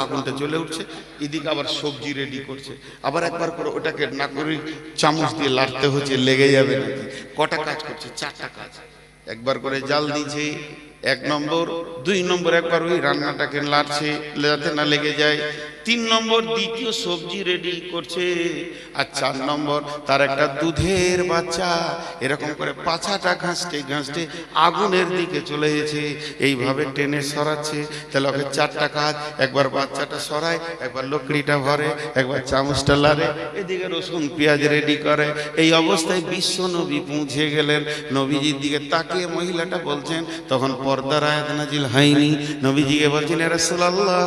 আগুনটা জ্বলে উঠছে, এদিকে আবার সবজি রেডি করছে, আবার একবার করে ওটাকে না করে চামচ দিয়ে লাড়তে হচ্ছে, লেগে যাবে নাকি। কটা কাজ করছে? 4টা কাজ। একবার করে জাল দিচ্ছে 1 নম্বর, 2 নম্বর একবার ওই রান্নাটাকে লাড়ছে যাতে না লেগে যায়, 3 নম্বর দ্বিতীয় সবজি রেডি করছে, আর 4 নম্বর তার একটা দুধের বাচ্চা এরকম করে পাছাটা ঘাঁষতে ঘাঁষতে আগুনের দিকে চলে গেছে, এইভাবে টেনে সরাচ্ছে। তাহলে ওকে 4টা কাজ, একবার বাচ্চাটা সরায়, একবার লকড়িটা ভরে, একবার চামচটা লাড়ে, এদিকে রসুন পেঁয়াজ রেডি করে। এই অবস্থায় বিশ্ব নবী পৌঁছে গেলেন। নবীজির দিকে তাকিয়ে মহিলাটা বলছেন, তখন পর্দার আয়াত নাজিল হয়নি। নবীজিকে বলছেন, ইয়া রাসূলুল্লাহ,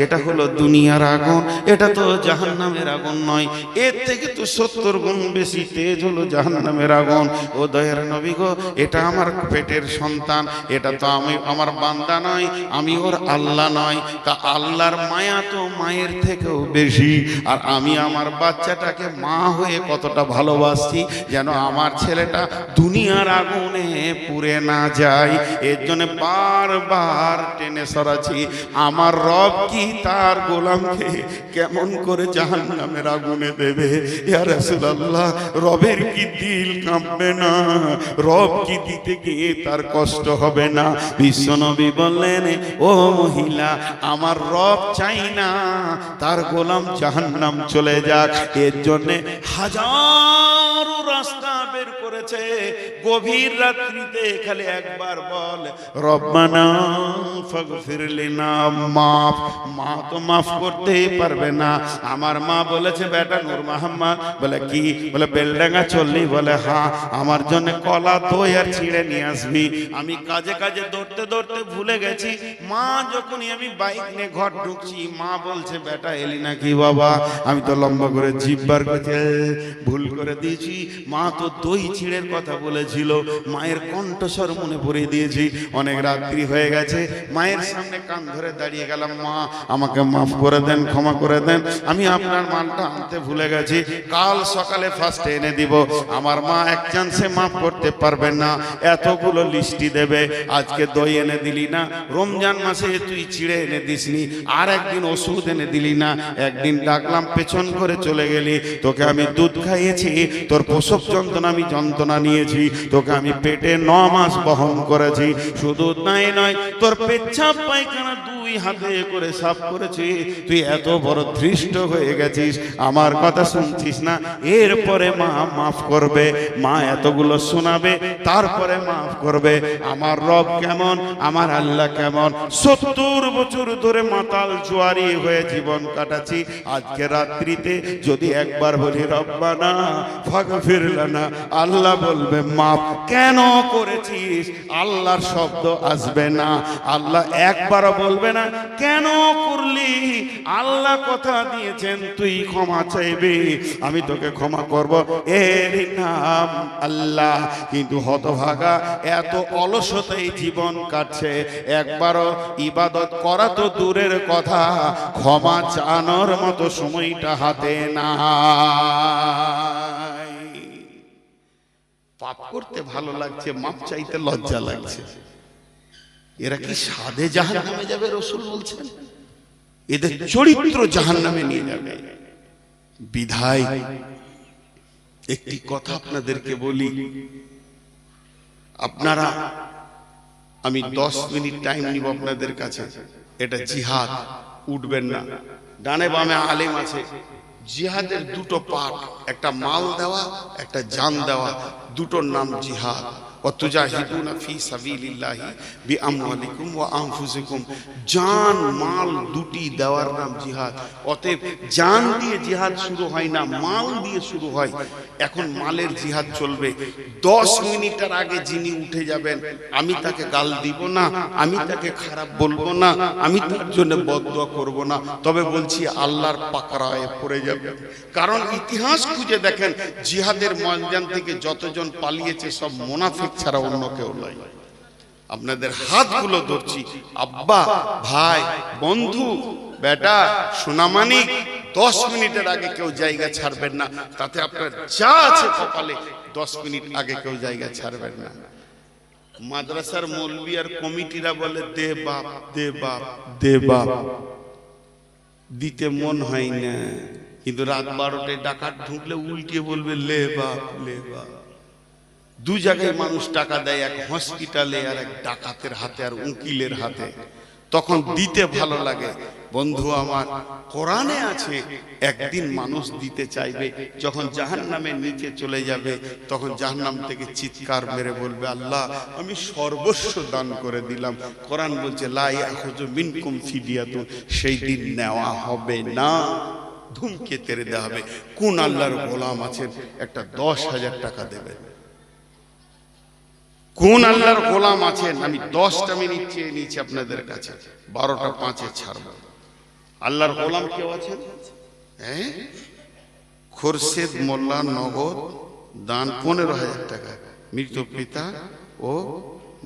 এটা হলো দুনিয়ার আগুন, এটা তো জাহান্নামের আগুন নয়, এর থেকে তো 70 গুণ বেশি তেজ হলো জাহান্নামের আগুন। ও দয়ার নবী গো, এটা আমার পেটের সন্তান, এটা তো আমি আমার বান্দা নয়, আমি ওর আল্লাহ নয়। তা আল্লাহর মায়া তো মায়ের থেকেও বেশি, আর আমি আমার বাচ্চাটাকে মা হয়ে কতটা ভালোবাসছি, যেন আমার ছেলেটা দুনিয়ার আগুনে পুড়ে না যায়। এর জন্য বারবার টেনে সরাচ্ছি। আমার রব কি তার গোলামকে কেমন করে জাহান্নামের আগুনে দেবে? ইয়া রাসূলুল্লাহ, রবের কি দিল কাঁপবে না? রব কি দিতে গিয়ে তার কষ্ট হবে না? বিশ্বনবী বললেন, ও মহিলা, আমার রব চাই না তার গোলাম জাহান্নাম চলে যাক। এর জন্য হাজারো রাস্তা বের করেছে। গভীর রাত্রিতে খালি একবার বল, রব্বানা ফাগফির লিনা, মাফ। মা তো মাফ করতেই পারবে না। আমার মা বলেছে, বেটা নূর মোহাম্মদ, বলে কি? বলে বেলডাঙ্গা চললি? বলে হ্যাঁ। আমার জন্য কলা দই আর ছিঁড়ে নিয়ে আসবি। আমি কাজে কাজে দৌড়তে দৌড়তে ভুলে গেছি। মা যখনই আমি বাইক নিয়ে ঘর ঢুকছি, মা বলছে, বেটা এলি নাকি? বাবা, আমি তো লম্বা করে জিভ বার করতে ভুল করে দিয়েছি। মা তো দই ছিঁড়ে দিনের কথা বলেছিল, মায়ের কণ্ঠস্বর মনে পড়ে দিয়েছি। অনেক রাত্রি হয়ে গেছে, মায়ের সামনে কান ধরে দাঁড়িয়ে গেলাম, মা আমাকে মাফ করে দেন, ক্ষমা করে দেন, আমি আপনার মালটা আনতে ভুলে গেছি, কাল সকালে ফার্স্টে এনে দিব। আমার মা এক চান্সে মাফ করতে পারবেন না, এতগুলো লিস্টি দেবে। আজকে দই এনে দিলি না, রমজান মাসে তুই চিড়ে এনে দিসনি, আর একদিন ওষুধ এনে দিলি না, একদিন ডাকলাম পেছন করে চলে গেলি, তোকে আমি দুধ খাইয়েছি, তোর প্রসব যন্ত্রণা আমি যন্ত্রণা নিয়েছি, তোকে আমি পেটে 9 মাস বহন করেছি। শুধু তাই নয়, তোর পেচ্ছাপ পায়খানা 2 হাতে করে সাফ করেছি। তুই এত বড় ধৃষ্ট হয়ে গেছিস, আমার কথা শুনছিস না। এরপরে মা মাফ করবে, মা এতগুলো শোনাবে, তারপরে মাফ করবে। আমার রব কেমন, আমার আল্লাহ কেমন। 70 বছর ধরে মাতাল জুয়ারি হয়ে জীবন কাটাচ্ছি। আজকে রাত্রিতে যদি একবার বলি রব্বানা ফাগফির লানা, আল্লাহ বলবে মাফ। কেন করেছিস, আল্লাহর শব্দ আসবে না, আল্লাহ একবারও বলবে না কেন করলি। আল্লাহ কথা দিয়েছেন তুই ক্ষমা চাইবি, আমি তোকে ক্ষমা করব, এর নাম আল্লাহ। কিন্তু হতভাগা এত অলসতাই জীবন কাটছে, একবারও ইবাদত করা তো দূরের কথা, ক্ষমা চানোর মতো সময়টা হাতে নাই। পাপ করতে ভালো লাগছে, মাপ চাইতে লজ্জা লাগছে। এরা কি সাধে জাহান্নামে যাবে? রাসূল বলছেন এদের চরিত্র জাহান্নামে নিয়ে যাবে। বিধায় একটি কথা আপনাদেরকে বলি, আপনারা, আমি 10 মিনিট টাইম নিব আপনাদের কাছে। এটা জিহাদ, উঠবেন না। ডানে বামে আলেম আছে। জিহাদের 2টো পার্ট, একটা মাল দেওয়া, একটা জান দেওয়া, দুটোর নাম জিহাদ। ওয়াতুজাহিদুনা ফি সাবিলিল্লাহি বিআমওয়ালিকুম ওয়া আনফুসিকুম। জান মাল দুটি দেওয়ার নাম জিহাদ। অতএব জান দিয়ে জিহাদ শুরু হয় না, মাল দিয়ে শুরু হয়। এখন মালের জিহাদ চলবে। 10 মিনিটের আগে যিনি উঠে যাবেন, আমি তাকে গাল দিব না, আমি তাকে খারাপ বলবো না, আমি তার জন্য বদদুয়া করব না, তবে বলছি আল্লাহর পাকড়ায় পড়ে যাবে। কারণ ইতিহাস খুঁজে দেখেন, জিহাদের ময়দান থেকে যতজন পালিয়েছে সব মুনাফিক ছাড়া অন্য কেউ নয়। আপনাদের হাতগুলো ধরছি, আব্বা, ভাই, বন্ধু, বেটা, সোনামানিক, 10 মিনিটের আগে কেউ জায়গা ছাড়বেন না। তাতে আপনার যা আছে কপালে, 10 মিনিট আগে কেউ জায়গা ছাড়বেন না। মাদ্রাসার মৌলবি আর কমিটিরা বলে দে বাপ, দে বাপ, দে বাপ, দিতে মন হয় না, কিন্তু রাত 12টায় ডাকাত ঢুকলে উল্টিয়ে বলবে লে বাপ, লে বাপ। 2 জায়গায় মানুষ টাকা দেয়, এক হসপিটালে আর এক ডাকাতের হাতে আর উকিলের হাতে। তখন দিতে ভালো লাগে। বন্ধু আমার, কোরআনে আছে একদিন মানুষ দিতে চাইবে, যখন জাহান্নামের নিচে চলে যাবে, তখন জাহান্নাম থেকে চিৎকার মেরে বলবে আল্লাহ আমি সর্বস্ব দান করে দিলাম। কোরআন বলছে লা ইয়াখুযু মিনকুম ফিদিয়াতুন, সেই দিন নেওয়া হবে না, ধুমকে তেরে দেওয়া হবে। কোন আল্লাহর গোলাম আছেন একটা 10,000 টাকা দেবেন? কোন আল্লাহর গোলাম আছেন? আমি 10টা মিনিট চেয়ে নিয়েছি আপনাদের কাছে, 12টা 5-এ ছাড়ব। আল্লাহর গোলাম কেউ আছেন? হ্যাঁ, খোরশেদ মোল্লা নগদ দান 15,000 টাকা, মৃত পিতা ও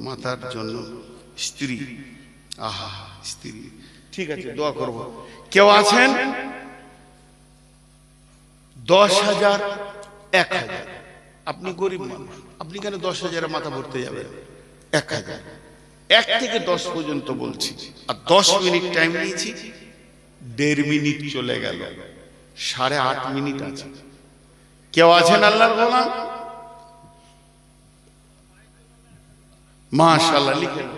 মাতার জন্য স্ত্রী। আহা, স্ত্রী, ঠিক আছে, দোয়া করব। কেউ আছেন? 10,000, 1,000। আপনি গরিব মানুষ, আপনি কেন 10,000 মাথা ভরতে যাবেন? 1,000, 1 থেকে 10 পর্যন্ত বলছি, আর 10 মিনিট টাইম নিয়েছি। 1.5 মিনিট চলে গেল, 8.5 মিনিট আছে। কেউ আছেন আল্লাহর গোলাম? মাশাআল্লাহ, লিখেন।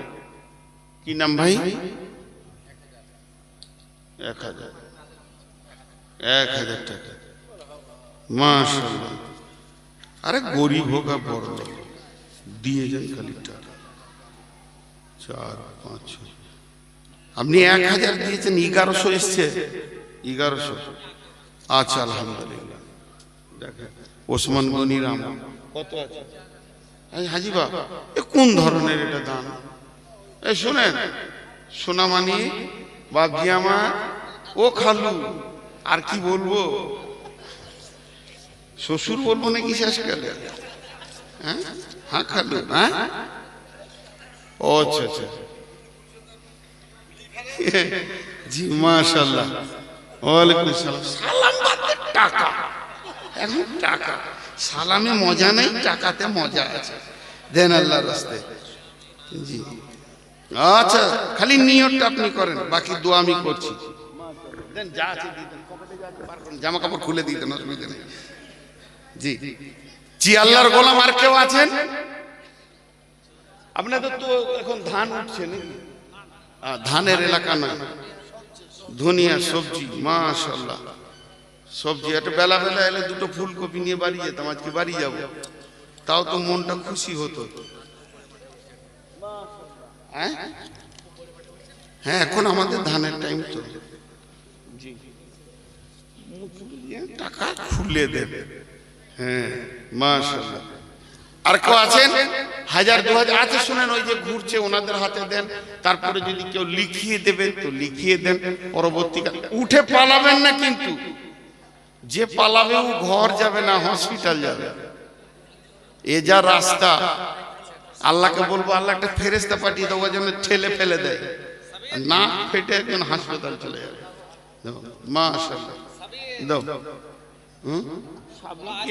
কি নাম ভাই? 1,000 টাকা, মাশাআল্লাহ। আরে গরিব হোক আর বড় লোক, দিয়ে যান খালি টাকা। 4, 5, 6, আপনি 1,000 দিয়েছেন, 1100 এসছে। 1100, আচ্ছা আলহামদুলিল্লাহ। দেখেন ওসমান গনির আমল কত আছে। হাজি বাবা, এ কোন ধরনের এটা দান? এই শোনেন, সোনামানি, বাপজি আমার, ও খালু, আর কি বলবো, শ্বশুর বলবো নাকি শেষকালে? হ্যাঁ হ্যাঁ খালু হ্যাঁ ও আচ্ছা আচ্ছা জি মাশাআল্লাহ ওয়ালাইকুম সালাম সালাম বাদে টাকা এখন টাকা সালামে মজা নেই টাকাতে মজা আছে দেন আল্লাহর রাস্তায় জি আচ্ছা খালি নিয়তটা আপনি করেন বাকি দোয়া আমি করছি দেন যা আছে দিয়ে দেন পকেটে যা আছে বার করুন জামা কাপড় খুলে দিয়ে দেন অসুবিধা নেই জি জি আল্লাহর গোলাম আর কেউ আছেন আপনাদের তো এখন ধান উঠছে নাকি ধানের এলাকা নয় ধনিয়া সবজি মাশাআল্লাহ সবজি একটা বেলা বেলা এলে দুটো ফুলকপি নিয়ে বাড়ি যেতাম আজকে বাড়ি যাব তাও তো মনটা খুশি হতো হ্যাঁ হ্যাঁ এখন আমাদের ধানের টাইম তো টাকা খুলে দেবে হ্যাঁ মাশাআল্লাহ আর কেউ আছেন 1000 2000 আছে শুনেন ওই যে ঘুরছে ওনাদের হাতে দেন তারপরে যদি কেউ লিখিয়ে দেবে তো লিখিয়ে দেন পরবর্তীকালে উঠে পালাবেন না কিন্তু যে পালাবে ও ঘর যাবে না হসপিটাল যাবে এ যা রাস্তা আল্লাহকে বলবো আল্লাহ একটা ফেরেশতা পাঠিয়ে দেওয়ার জন্য ঠেলে ফেলে দেয় না ফেটে একজন হাসপাতাল চলে যাবে মাশাআল্লাহ দাও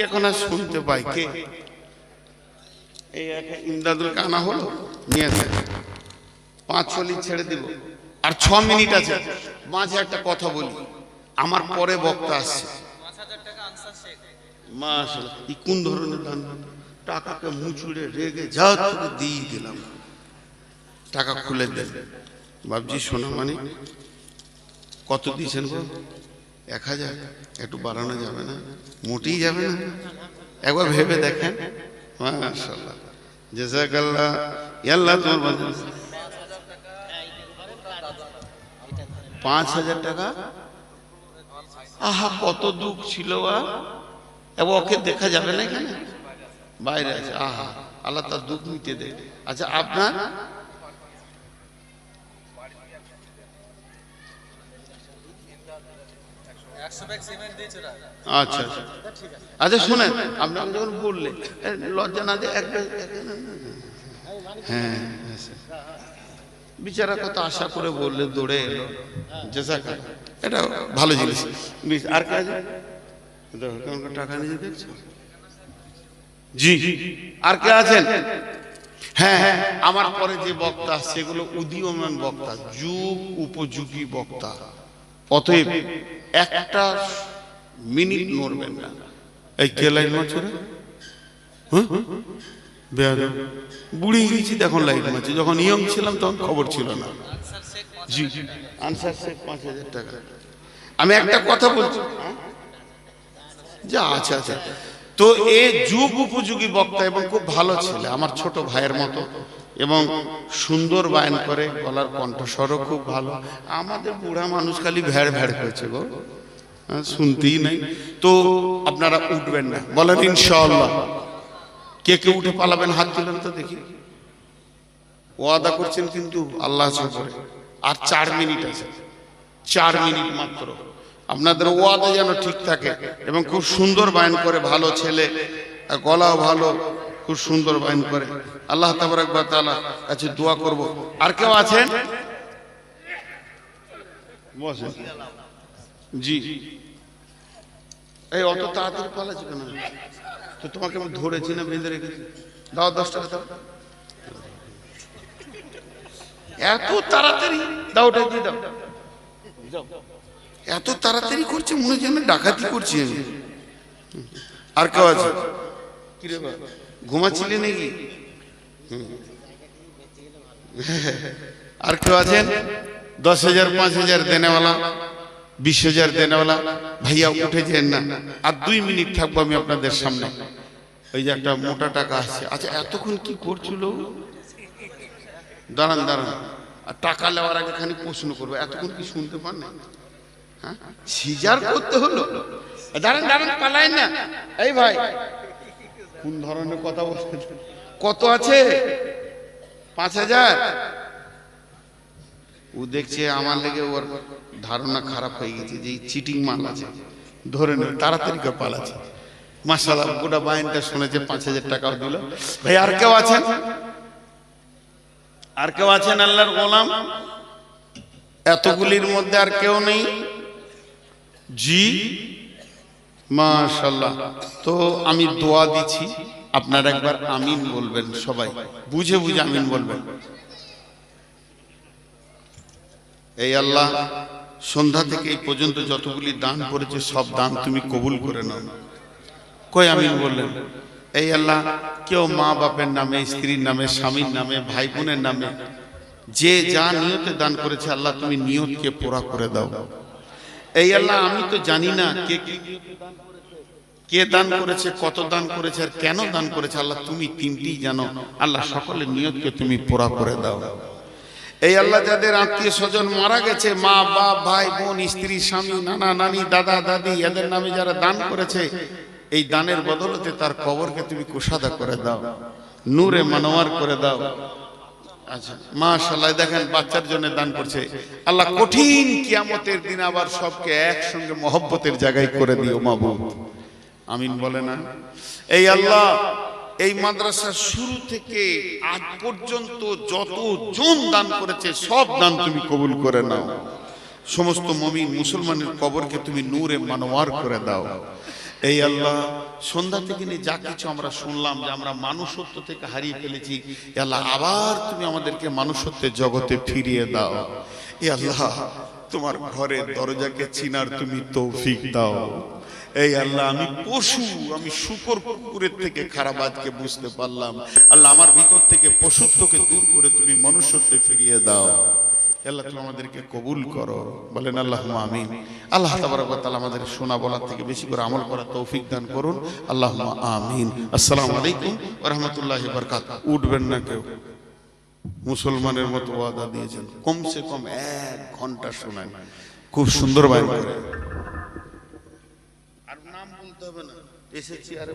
এখন আর শুনতে পাই কে এই ইমদাদুল কানা হলো নিয়ে আসে 5 লিট ছেড়ে দিব আর 6 মিনিট আছে মাঝে একটা কথা বলি আমার পরে বক্তা আসছে 5000 টাকা আনসার শেখ মাশাআল্লাহ এই কোন ধরনের দান টাকাকে মুচুড়ে রেগে যাও তোকে দিয়ে দিলাম টাকা খুলে দেন বাবজি সোনা মানে কত দিয়েছেন গো 1000 একটু বাড়ানো যাবে না মোটেই যাবে না একবার ভেবে দেখেন মাশাআল্লাহ জাযাকাল্লাহ আল্লাহ তোমার বান্দা 5000 টাকা আহা কত দুঃখ ছিল এবং ওকে দেখা যাবে না এখানে বাইরে আছে আহা আল্লাহ তার দুঃখ মিটে দেয় আচ্ছা আপনার আচ্ছা আচ্ছা শুনেন আপনাকে যখন বললেন লজ্জা না দিয়ে হ্যাঁ বিচারা কত আশা করে বললে দৌড়ে এলো জাযাকাল্লাহ এটা ভালো জিনিস আর কাজ টাকা নিয়ে দেখছো জি আর কে আছেন হ্যাঁ হ্যাঁ আমার পরে যে বক্তা সেগুলো উদীয়মান বক্তা যুগ উপযোগী বক্তা অতএব একটা মিনিট নড়বেন না এই কে লাইন মারছে বুড়ি গেছি এখন লাইন মারছে যখন ইয়ং ছিলাম তখন খবর ছিল না জি আনসার শেখ 5000 টাকা আমি একটা কথা বলছি যা আচ্ছা আচ্ছা তো এই যুগ উপযোগী বক্তা এবং খুব ভালো ছেলে আমার ছোট ভাইয়ের মতো এবং সুন্দর বায়ান করে গলার কণ্ঠস্বরও খুব ভালো আমাদের বুড়া মানুষ খালি ভ্যাড় ভ্যাড় করেছে গো শুনতেই নাই তো আপনারা উঠবেন না বলেন ইনশাআল্লাহ কে কে উঠে পালাবেন হাত তুলেন তো দেখি ওয়াদা করছেন কিন্তু আল্লাহ করে আর 4 মিনিট আছে 4 মিনিট মাত্র আপনাদের ওয়াদা যেন ঠিক থাকে এবং খুব সুন্দর বায়ান করে ভালো ছেলে গলাও ভালো খুব সুন্দর বায়ান করে আল্লাহ তাবারক ওয়া তাআলা কাছে দোয়া করব আর কেউ আছেন বসেন জি এই অত তাড়াতাড়ি পালাচ্ছ কেন তো তোমাকে আমি ধরেছি না বেঁধে রেখেছি দাও 10 টাকা দাও এত তাড়াতাড়ি দাও ওটা দিয়ে দাও এত তাড়াতাড়ি করছে মনে হচ্ছে আমি ডাকাতি করছি আমি আর কেউ আছে কিরে বাবা ঘুমাচ্ছিলে নাকি আর কেউ আছেন 10,000 5,000 দেনেওয়ালা 20,000 দেনেওয়ালা ভাইয়া উঠে যেন না আর 2 মিনিট থাকবো আমি আপনাদের সামনে ওই যে একটা মোটা টাকা আসছে আচ্ছা এতক্ষণ কি করছিল দাঁড়ান দাঁড়ান আর টাকা নেওয়ার আগে খালি প্রশ্ন করবো এতক্ষণ কি শুনতে পান না হ্যাঁ সিজার করতে হলো দাঁড়ান দাঁড়ান পালায়েন না এই ভাই কোন ধরনের কথা বলছেন কত আছে 5,000 ও দেখছে আমার লেগে ওর ধারণা খারাপ হয়ে গেছে যে চিটিং মাল আছে ধরে নে তাড়াতাড়ি করে পালাচ্ছে মাশাআল্লাহ, গোটা বাইনটা শুনেছে, 5,000 টাকাও দিল। ভাই আর কেউ আছেন? আর কেউ আছেন আল্লাহর গোলাম? এতগুলির মধ্যে আর কেউ নেই? জি মাশাআল্লাহ। তো আমি দোয়া দিচ্ছি, আপনারা একবার আমিন বলবেন, সবাই বুঝে বুঝে আমিন বলবেন। এই আল্লাহ, সন্ধ্যা থেকে এই পর্যন্ত যতগুলি দান করেছে সব দান তুমি কবুল করে নাও। কই আমিন বললেন? এই আল্লাহ, কেউ মা বাপের নামে, স্ত্রীর নামে, স্বামীর নামে, ভাই বোনের নামে যে যা নিয়তে দান করেছে আল্লাহ তুমি নিয়তকে পুরা করে দাও। এই আল্লাহ, আমি তো জানি না কে দান করেছে, কত দান করেছে আর কেন দান করেছে, আল্লাহ তুমি তিনটি জানো। আল্লাহ সকলের নিয়তকে তুমি পুরা করে দাও। এই আল্লাহ, যাদের আত্মীয় স্বজন মারা গেছে, মা বাপ, ভাই বোন, স্ত্রী, স্বামী, নানা নানি, দাদা দাদি, এদের নামে যারা দান করেছে, এই দানের বদলতে তার কবরকে তুমি কুশাদা করে দাও, নূরে মানওয়ার করে দাও। আচ্ছা মাশাআল্লাহ, দেখেন বাচ্চার জন্য দান করছে। আল্লাহ কঠিন কিয়ামতের দিন আবার সবকে একসঙ্গে মহব্বতের জায়গায় করে দিও মাবুদ। আমিন বলে না? এই আল্লাহ, এই মাদ্রাসা শুরু থেকে আজ পর্যন্ত যত জন দান করেছে সব দান তুমি কবুল করে নাও। সমস্ত মুমিন মুসলমানের কবরকে তুমি নূরে মানওয়ার করে দাও। এই আল্লাহ, সন্ধ্যা থেকে নিয়ে যা কিছু আমরা শুনলাম যে আমরা মানুষত্ব থেকে হারিয়ে ফেলেছি, আল্লাহ আবার তুমি আমাদেরকে মানুষত্বের জগতে ফিরিয়ে দাও। এই আল্লাহ, তোমার ঘরের দরজাকে চিনার তুমি তৌফিক দাও। এই আল্লাহ, আমি পশু, আমি শূকর কুকুরের থেকে খারাপ আজকে বুঝতে পারলাম। আল্লাহ, আমার ভিতর থেকে পশুত্বকে দূর করে তুমি মনুষ্যত্বে ফিরিয়ে দাও। আল্লাহ, তুমি আমাদেরকে কবুল করো, বলেন আল্লাহুম্মা আমিন। আল্লাহ তাবারক ওয়া তাআলা আমাদের শোনা বলার থেকে বেশি করে আমল করার তৌফিক দান করুন, আল্লাহুম্মা আমিন। আসসালামু আলাইকুম ওয়া রাহমাতুল্লাহি ওয়া বারাকাতুহু। উঠবেন না কেউ, মুসলমানের মতো ওয়াদা দিয়েছেন, কমসে কম 1 ঘন্টা শোনান, খুব সুন্দর বায়ান করে। আর নাম বলতে হবে না, এসেছি আরে